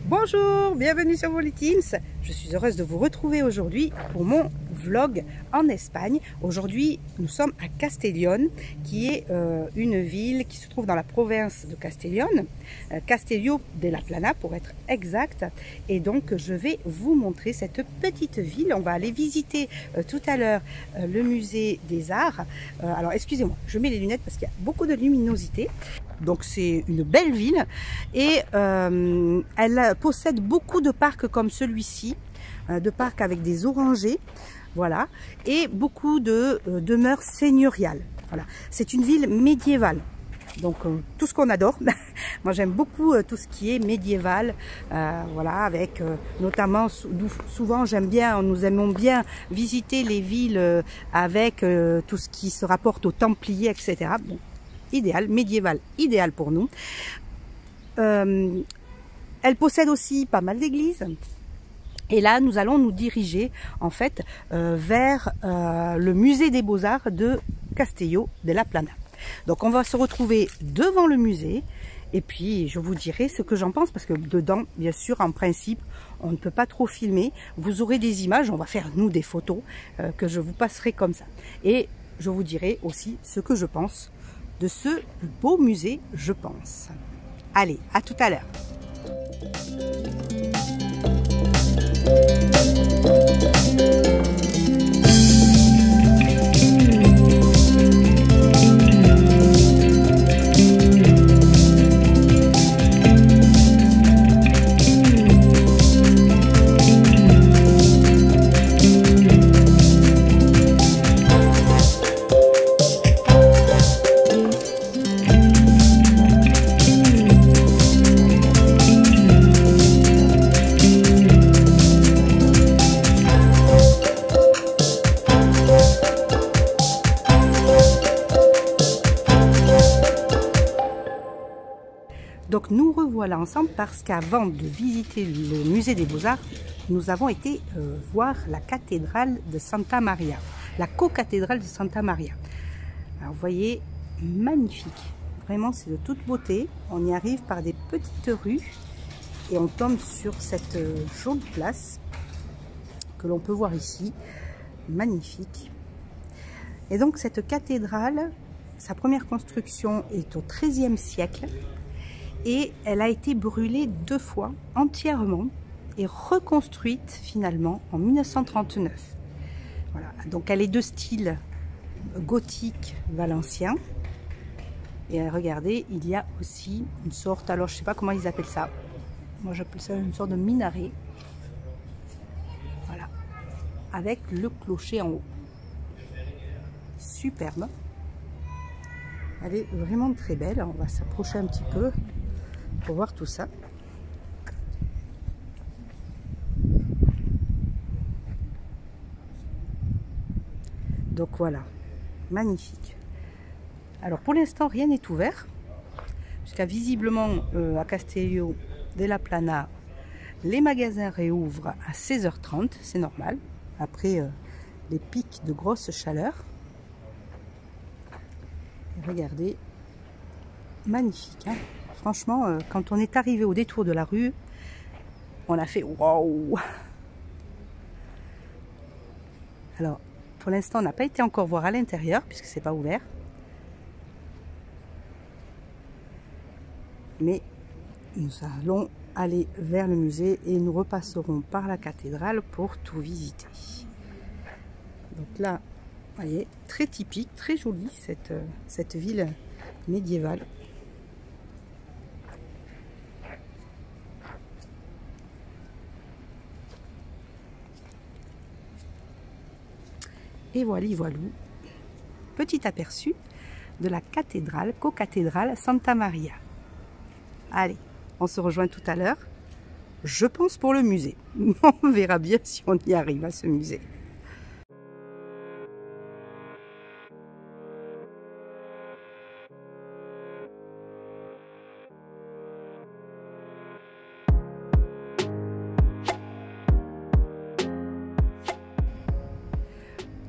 Bonjour, bienvenue sur Voliteams. Je suis heureuse de vous retrouver aujourd'hui pour mon vlog en Espagne. Aujourd'hui, nous sommes à Castellón, qui est une ville qui se trouve dans la province de Castellón, Castelló de la Plana pour être exact. Et donc, je vais vous montrer cette petite ville. On va aller visiter tout à l'heure le musée des arts. Alors, excusez-moi, je mets les lunettes parce qu'il y a beaucoup de luminosité. Donc c'est une belle ville et elle possède beaucoup de parcs comme celui-ci, de parcs avec des orangers, voilà, et beaucoup de demeures seigneuriales. Voilà, c'est une ville médiévale. Donc tout ce qu'on adore. Moi j'aime beaucoup tout ce qui est médiéval, voilà, avec notamment souvent nous aimons bien visiter les villes avec tout ce qui se rapporte aux Templiers, etc. Bon, idéal, médiéval, idéal pour nous. Elle possède aussi pas mal d'églises. Et là, nous allons nous diriger en fait vers le musée des Beaux-Arts de Castelló de la Plana. Donc on va se retrouver devant le musée et puis je vous dirai ce que j'en pense parce que dedans, bien sûr, en principe, on ne peut pas trop filmer. Vous aurez des images, on va faire nous des photos que je vous passerai comme ça. Et je vous dirai aussi ce que je pense de ce beau musée, je pense. Allez, à tout à l'heure. Donc nous revoilà ensemble parce qu'avant de visiter le musée des Beaux-Arts, nous avons été voir la cathédrale de Santa Maria, la co-cathédrale de Santa Maria. Alors vous voyez, magnifique, vraiment c'est de toute beauté. On y arrive par des petites rues et on tombe sur cette jolie place que l'on peut voir ici, magnifique. Et donc cette cathédrale, sa première construction est au XIIIe siècle. Et elle a été brûlée 2 fois entièrement et reconstruite finalement en 1939. Voilà, donc elle est de style gothique valencien. Et regardez, il y a aussi une sorte, alors je ne sais pas comment ils appellent ça. Moi j'appelle ça une sorte de minaret. Voilà, avec le clocher en haut. Superbe. Elle est vraiment très belle. On va s'approcher un petit peu pour voir tout ça. Donc voilà, magnifique. Alors pour l'instant rien n'est ouvert, jusqu'à visiblement à Castelló de la Plana, les magasins réouvrent à 16h30, c'est normal, après les pics de grosse chaleur. Et regardez, magnifique, hein. Franchement, quand on est arrivé au détour de la rue, on a fait waouh! Alors, pour l'instant, on n'a pas été encore voir à l'intérieur, puisque c'est pas ouvert. Mais nous allons aller vers le musée et nous repasserons par la cathédrale pour tout visiter. Donc là, vous voyez, très typique, très jolie cette ville médiévale. Et voilà, petit aperçu de la cathédrale, co-cathédrale Santa Maria. Allez, on se rejoint tout à l'heure, je pense pour le musée. On verra bien si on y arrive à ce musée.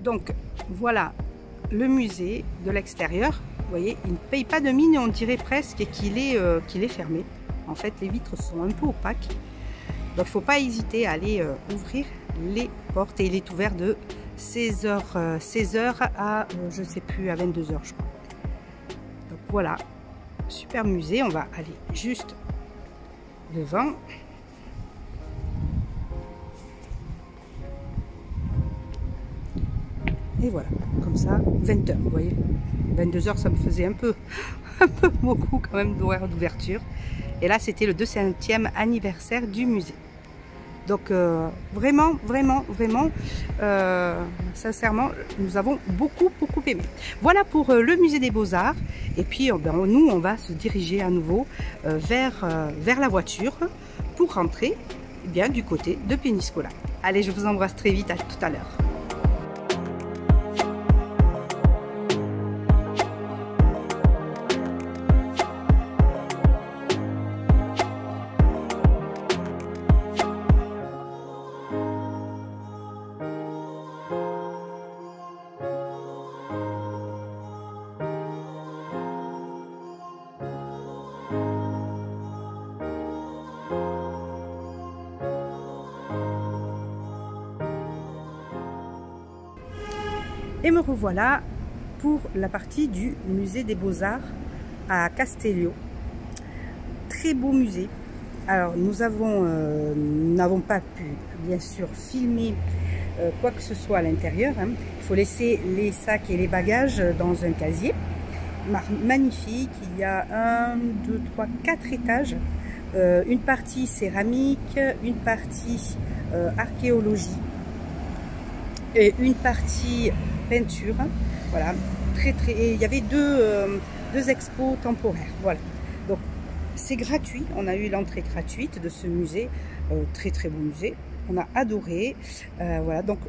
Donc voilà le musée de l'extérieur. Vous voyez, il ne paye pas de mine et on dirait presque qu'il est fermé. En fait, les vitres sont un peu opaques. Donc il ne faut pas hésiter à aller ouvrir les portes. Et il est ouvert de 16h à, je ne sais plus, à 22h je crois. Donc voilà, super musée. On va aller juste devant. Et voilà, comme ça, 20h, vous voyez. 22h, ça me faisait un peu beaucoup quand même d'horaire d'ouverture. Et là, c'était le 200e anniversaire du musée. Donc, vraiment, sincèrement, nous avons beaucoup aimé. Voilà pour le musée des Beaux-Arts. Et puis, nous, on va se diriger à nouveau vers la voiture pour rentrer bien du côté de Peñíscola. Allez, je vous embrasse très vite, à tout à l'heure. Et me revoilà pour la partie du musée des Beaux-Arts à Castelló. Très beau musée. Alors nous n'avons pas pu bien sûr filmer quoi que ce soit à l'intérieur. Hein. Il faut laisser les sacs et les bagages dans un casier. Magnifique, il y a 1, 2, 3, 4 étages. Une partie céramique, une partie archéologie et une partie peinture. Voilà, et il y avait deux expos temporaires. Voilà, donc c'est gratuit. On a eu l'entrée gratuite de ce musée, très beau musée. On a adoré. Voilà, donc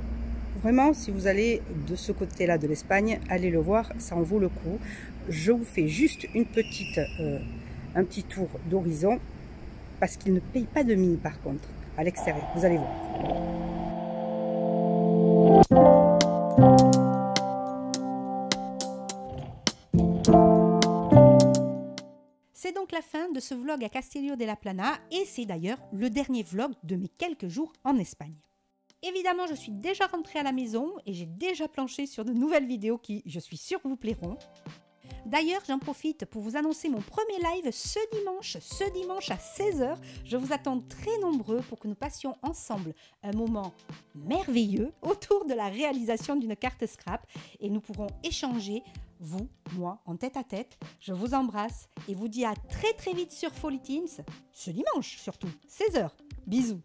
vraiment, si vous allez de ce côté-là de l'Espagne, allez le voir, ça en vaut le coup. Je vous fais juste un petit tour d'horizon parce qu'il ne paye pas de mine par contre à l'extérieur. Vous allez voir. C'est donc la fin de ce vlog à Castelló de la Plana et c'est d'ailleurs le dernier vlog de mes quelques jours en Espagne. Évidemment, je suis déjà rentrée à la maison et j'ai déjà planché sur de nouvelles vidéos qui, je suis sûre, vous plairont. D'ailleurs, j'en profite pour vous annoncer mon premier live ce dimanche à 16h. Je vous attends très nombreux pour que nous passions ensemble un moment merveilleux autour de la réalisation d'une carte scrap et nous pourrons échanger, vous, moi, en tête à tête. Je vous embrasse et vous dis à très vite sur Folly Teams, ce dimanche surtout, 16h. Bisous.